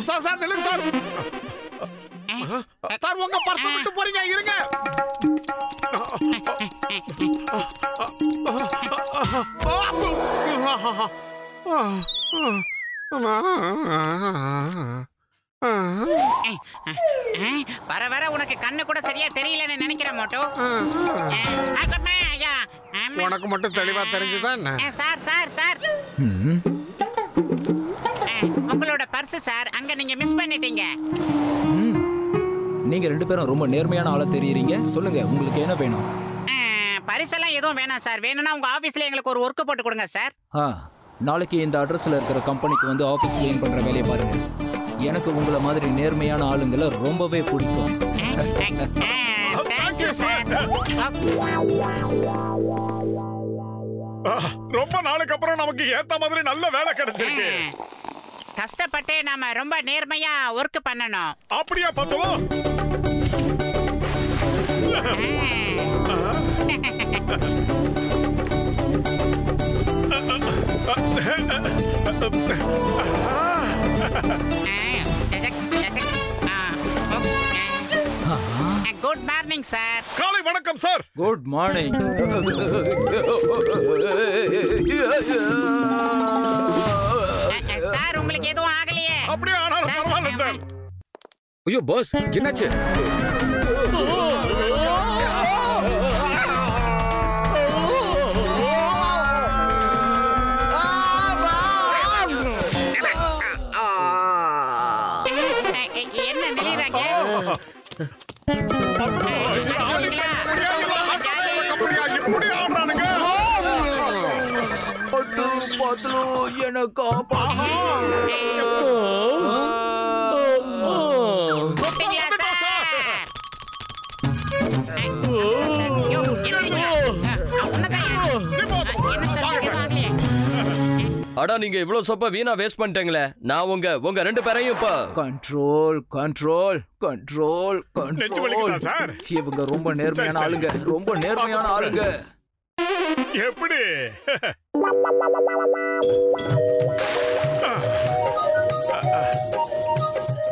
Sir sir நில்லுங்க sir. Sir உங்க purse விட்டு போறீங்க, இருங்க. வர வர உனக்கு கண்ணு கூட சரியா தெரியலன்னு நினைக்கிறேன் மோட்டோ. உனக்கு மட்டும் தெளிவா தெரிஞ்சுதான். சார் சார் சார், உங்களோட பர்ஸ் சார், அங்க நீங்க மிஸ் பண்ணிட்டீங்க. நீங்க ரெண்டு பேரும் ரொம்ப நேர்மையான ஆளா தெரியுறீங்க. சொல்லுங்க, உங்களுக்கு என்ன வேணும்? பரிசெல்லாம் எதுவும் வேணாம் சார். வேணும்னா உங்க ஆபீஸ்ல எங்களுக்கு ஒரு ஒர்க் போட்டு கொடுங்க சார். நாளைக்கு இந்த அட்ரஸ்ல இருக்கிற கம்பெனிக்கு வந்து ஆபீஸ் கிளீன் பண்ற வேலையை பாருங்க. எனக்கு உங்களை மாதிரி நேர்மையான ஆளுங்களை ரொம்பவே பிடிக்கும். Thank you sir. ரொம்ப நாளுக்கு அப்புறம் நமக்கு ஏத்த மாதிரி நல்ல வேலை கிடைச்சிருக்கு. கஷ்டப்பட்டு நாம ரொம்ப நேர்மையா ஒர்க் பண்ணணும். அப்படியா பார்த்தோம். Good morning sir. காலை வணக்கம் சார். Good morning. சார் உங்களுக்கு எதுவும் ஆகலையே? அப்படியே ஆனாலும் பரவாயில்ல சார். ஐயோ பாஸ், என்னாச்சு? என்ன நிலைறாங்க? அடா, நீங்க இவ்வளவு சொப்ப வீணா வேஸ்ட் பண்ணிட்டீங்களே. நான் உங்க ரெண்டு பேரையும் இப்ப கண்ட்ரோல் கண்ட்ரோல் கண்ட்ரோல் கண்ட்ரோல். இவங்க ரொம்ப நேர்மையான ஆளுங்க, ரொம்ப நேர்மையான ஆளுங்க. எப்படி?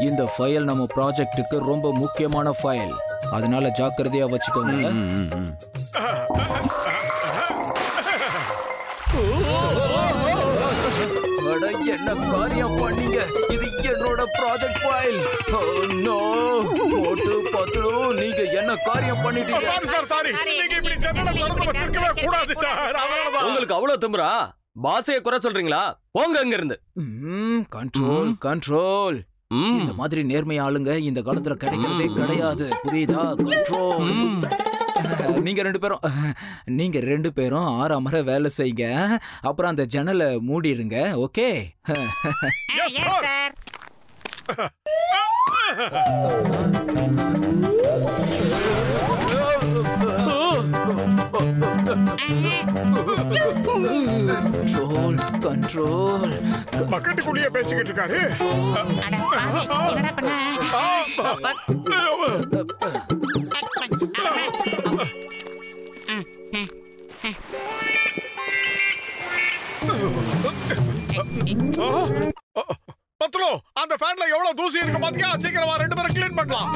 இந்த ஃபைல் நம்ம ப்ராஜெக்ட்டுக்கு ரொம்ப முக்கியமான ஃபைல், அதனால ஜாக்கிரதையா வச்சுக்கோங்க. என்ன காரியம் பண்ணீங்க? இது என்னோட ப்ராஜெக்ட் ஃபைல். நோ மோட்டு பத்லு, நீங்க என்ன காரியம் பண்ணிட்டீங்க? சாரி சாரி, நீங்க இப்படி ஜன்னலை திறந்து வச்சிருக்கவே கூடாது சார். அதனாலதான். உங்களுக்கு அவ்வளவு திமிரா? பாஸைய குறை சொல்றீங்களா? போங்க அங்க இருந்து. Control control. இந்த மாதிரி நேர்மை ஆளுங்க இந்த காலத்துல கிடைக்கிறதே கிடையாது, புரியுதா? கண்ட்ரோல். நீங்க ரெண்டு பேரும் ஆறாமற வேலை செய்யுங்க. அப்புறம் அந்த ஜன்னலை மூடிடுங்க. ஓகே? சார். Control control. பக்கெட்டுக்குள்ளேயே பேசிக்கிட்டு இருக்காரு. பத்லு, அந்த ஃபேன்ல எவ்வளவு தூசி இருக்கு பாத்தியா? சீக்கிரமா ரெண்டு பேரும் க்ளீன் பண்ணலாம்.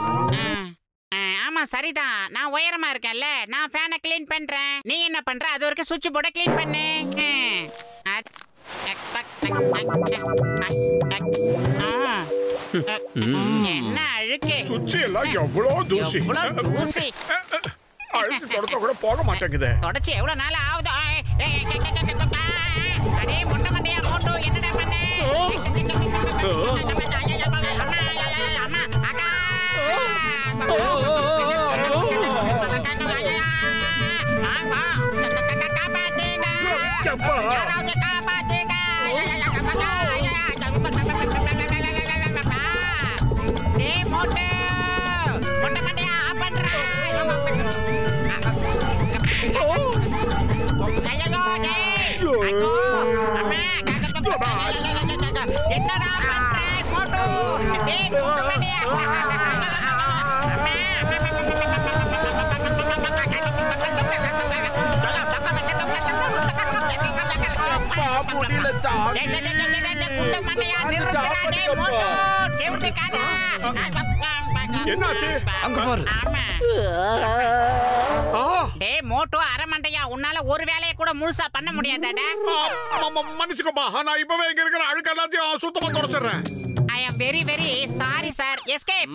ஆமா சரிதான், நான் உயரமா இருக்கேன்ல, நான் ஃபேனை க்ளீன் பண்றேன். நீ என்ன பண்ற? அது வரைக்கும் சுவிட்ச் போர்டை க்ளீன் பண்ணு. என்ன அழுக்கு! சுவிட்ச் எல்லாம் எவ்வளவு தூசி. தூசி அழுத்து தொடச்ச கூட போக மாட்டேங்குது. தொடச்சி எவ்வளவு நாள் ஆகுது? அடே முட்டை மண்டையா மோட்டோ, என்னடா பண்ண? என்னடா பண்ற மோட்டோ? முடியல சாமி. குண்டு மண்டையா நிறுத்துடா டேய் மோட்டு செவுட்டுக்காத. என்னாச்சு? அங்க பாரு. டேய் மோட்டு அரமண்டையா உன்னால ஒரு வேலையை கூட முழுசா பண்ண முடியாதாடா? மன்னிச்சுக்கோப்பா, நான் இப்பவே இங்க இருக்கிற அழுக்கு எல்லாத்தையும் சுத்தமா தொடச்சிடுறேன். I am very very sorry sir. Escape.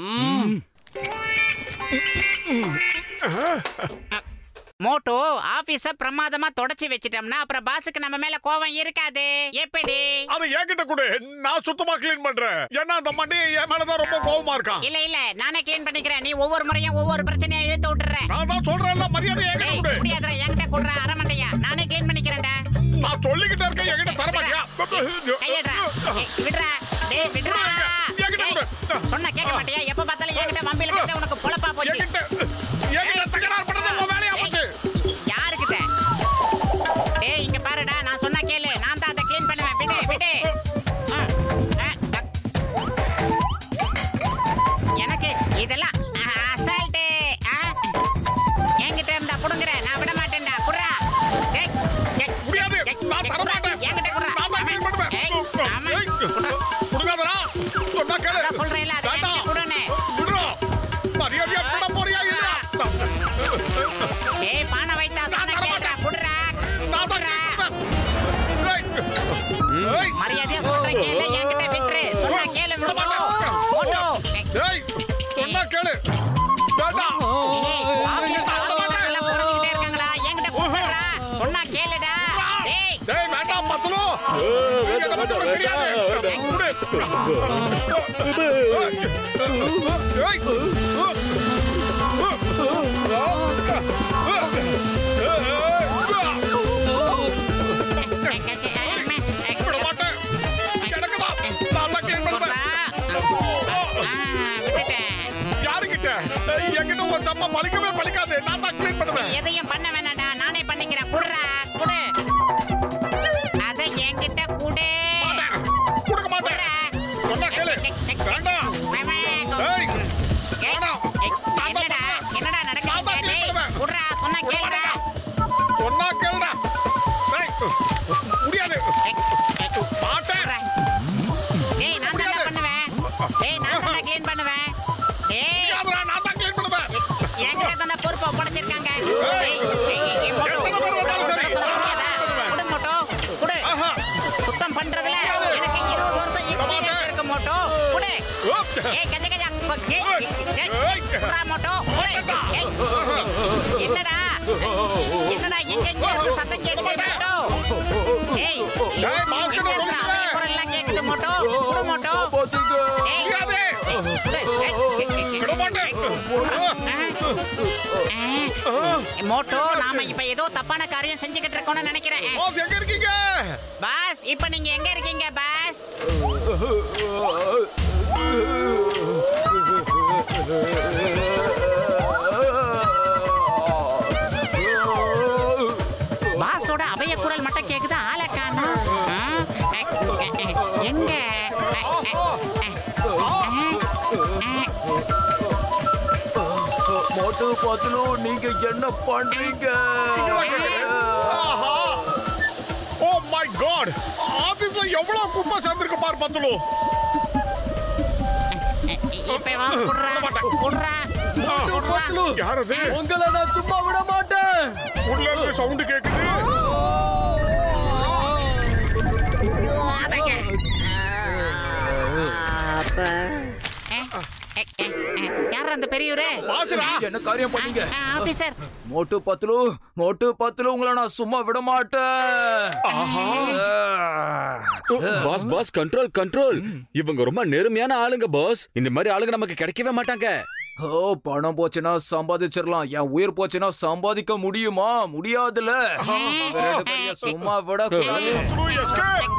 Motu ஆபீஸ பிரமாதமா தொடச்சி வச்சிட்டோம்னா அப்புறம் பாஸுக்கு நம்ம மேல கோவம் இருக்காது. எப்படி? அது என்கிட்ட கொடு, நான் சுத்தமா கிளீன் பண்றேன். ஏன்னா அந்த மண்டி என் மேலதான் ரொம்ப கோவமா இருக்கான். இல்ல நானே கிளீன் பண்ணிக்கிறேன். நீ ஒவ்வொரு முறையும் ஒவ்வொரு பிரச்சனையா இழுத்து விட்டுற. நான் தான் சொல்றேன்ல, மரியாதை என்கிட்ட கொடு. முடியாதுடா, என்கிட்ட கொடுறா அரமண்டையா. நானே கிளீன் பண்ணிக்கிறேன்டா. நான் சொல்லிக்கிட்டே இருக்கேன், என்கிட்ட தர மாட்டியா? கையடா. விடுறா. டேய் விடுறா. சொன்னா கேட்க மாட்டியா? எப்ப பார்த்தாலும் என்கிட்ட வம்பில கிட்ட உனக்கு பொளப்பா போச்சு. என்கிட்ட தகராறு பண்ணது உன் வேலையா போச்சு. யாருக்கிட்ட? டேய் இங்க பாருடா, நான் சொன்னா கேளு. நான் தான் அதை க்ளீன் பண்ணுவேன். விடு. எனக்கு இதெல்லாம் அசால்ட். என்கிட்ட இருந்தா புடுங்குற, நான் விட மாட்டேன்டா. குடுறா. டேய் முடியாது, நான் தர மாட்டேன். என்கிட்ட குடுறா. நான் தான் க்ளீன் பண்ணுவேன். குடுங்காதடா, சொன்னா கேளு. நான் சொல்றேன்ல, அதை என்கிட்ட குடுன்னு. குடுறா. மரியாதையா குட போறியா இல்லையா? டேய் பானை வைத்தா சொன்னா கேளுடா. குடுறா. மரியாதையா சொல்றேன் கேளு. என்கிட்ட விட்டுரு. சொன்னா கேளு. மோட்டு. டேய் சொன்னா கேளு. டாடா. எல்லாம் புறஞ்சிட்டே இருக்காங்களா? என்கிட்ட குடுறா. சொன்னா கேளுடா. டேய் டேய் வேண்டாம் பத்தலோ. என்கிட்ட ஒரு தப்பா பழிக்கவே பழிக்காது. நான் தான் க்ளீன் பண்ணுவேன். எதையும் பண்ண வேணாடா, நானே பண்ணிக்கிறேன். குடுறா. குடு. அத என்கிட்ட குடு. கொடுக்க மாட்டேன். சொன்னா கேளு. வேண்டாம். ஏய் என்னடா நடக்குது? டேய் குடுறா. சொன்னா கேளுடா. சொன்னா கேளுடா. டேய் முடியாது. மாட்டேன். டேய் நான் தான் பண்ணுவேன். டேய் நான் தான் க்ளீன் பண்ணுவேன். டேய் நான் தான் க்ளீன் பண்ணுவேன். என்கிட்ட தான பொறுப்பை ஒப்படைச்சிருக்காங்க. குடு மோட்டோ குடு. சுத்தம் பண்றதுல எனக்கு 20 வருஷம் எக்ஸ்பீரியன்ஸ் இருக்கு மோட்டோ. குடு. ஏய் கஜ குடுறா மோட்டோ. குடு. என்னடா எங்க இருந்து சத்தம் கேக்குது மோட்டோ? ஏய் குரல்லாம் கேக்குது மோட்டோ. குடு மோட்டோ. ஏய் மோட்டோ நாம இப்ப ஏதோ தப்பான காரியம் செஞ்சுக்கிட்டு இருக்கோம்னு நினைக்கிறேன். பாஸ் எங்க இருக்கீங்க? பாஸ் இப்ப நீங்க எங்க இருக்கீங்க பாஸ்? பாஸோட அபய குரல் மட்டும் கேக்குது, ஆளை காணோம். எங்க? மோட்டு பத்லு நீங்க என்ன பண்றீங்க? ஓ மை காட், ஆபீஸ்ல எவ்வளவு குப்பை சேர்ந்திருக்கு பார் பத்லு. யாரது? உங்களை நான் சும்மா விட மாட்டேன். உள்ள இருந்து சவுண்ட் கேக்குது. யார் அந்த பெரியவரே? என்ன காரியம் பண்ணீங்க? ஆபீசர். மோட்டு பத்லு உங்களை நான் சும்மா விட மாட்டேன். Boss boss control. இவங்க ரொம்ப நேர்மையான ஆளுங்க பாஸ். இந்த மாதிரி ஆளுங்க நமக்கு கிடைக்கவே மாட்டாங்க. ஓ பணம் போச்சுன்னா சம்பாதிச்சிடலாம், என் உயிர் போச்சுன்னா சம்பாதிக்க முடியுமா? முடியாதுல. சும்மா விட எஸ்கேப்.